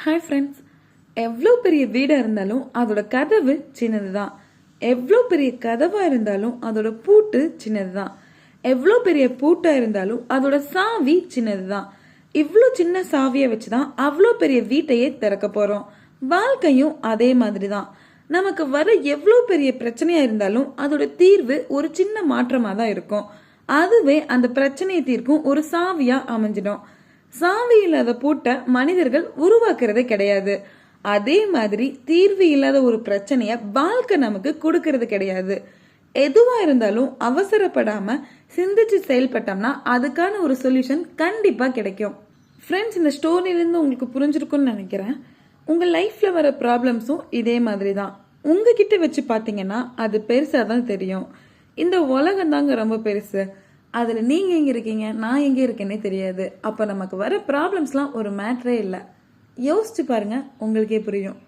Hi friends. எவ்வளோ பெரிய வீடாக இருந்தாலும் அதோட கதவு சின்னது தான். எவ்வளோ பெரிய கதவாக இருந்தாலும் அதோட பூட்டு சின்னது தான். எவ்வளோ பெரிய பூட்டாக இருந்தாலும் அதோட சாவி சின்னது தான். இவ்வளோ சின்ன சாவியை வச்சு தான் அவ்வளோ பெரிய வீட்டையே திறக்க போகிறோம். வாழ்க்கையும் அதே மாதிரி தான். நமக்கு வர எவ்வளோ பெரிய பிரச்சனையாக இருந்தாலும் அதோட தீர்வு ஒரு சின்ன மாற்றமாக தான் இருக்கும். அதுவே அந்த பிரச்சனையை தீர்க்கும் ஒரு சாவியாக அமைஞ்சிடும். சாவி இல்லாத பூட்டை மனிதர்கள் உருவாக்குறதே கிடையாது. அதே மாதிரி தீர்வு இல்லாத ஒரு பிரச்சனைய வாழ்க்கை நமக்கு கொடுக்கறது கிடையாது. எதுவா இருந்தாலும் அவசரப்படாம சிந்திச்சு செயல்பட்டோம்னா அதுக்கான ஒரு சொல்யூஷன் கண்டிப்பா கிடைக்கும். ஃப்ரெண்ட்ஸ், இந்த ஸ்டோரியிலேருந்து உங்களுக்கு புரிஞ்சிருக்கும்னு நினைக்கிறேன். உங்க லைஃப்ல வர ப்ராப்ளம்ஸும் இதே மாதிரி தான். உங்ககிட்ட வச்சு பார்த்தீங்கன்னா அது பெருசாக தான் தெரியும். இந்த உலகம் தாங்க ரொம்ப பெருசு. அதில் நீங்கள் எங்கே இருக்கீங்க, நான் எங்கே இருக்கேன்னே தெரியாது. அப்போ நமக்கு வர ப்ராப்ளம்ஸ்லாம் ஒரு மேட்ரே இல்லை. யோசிச்சு பாருங்க, உங்களுக்கே புரியும்.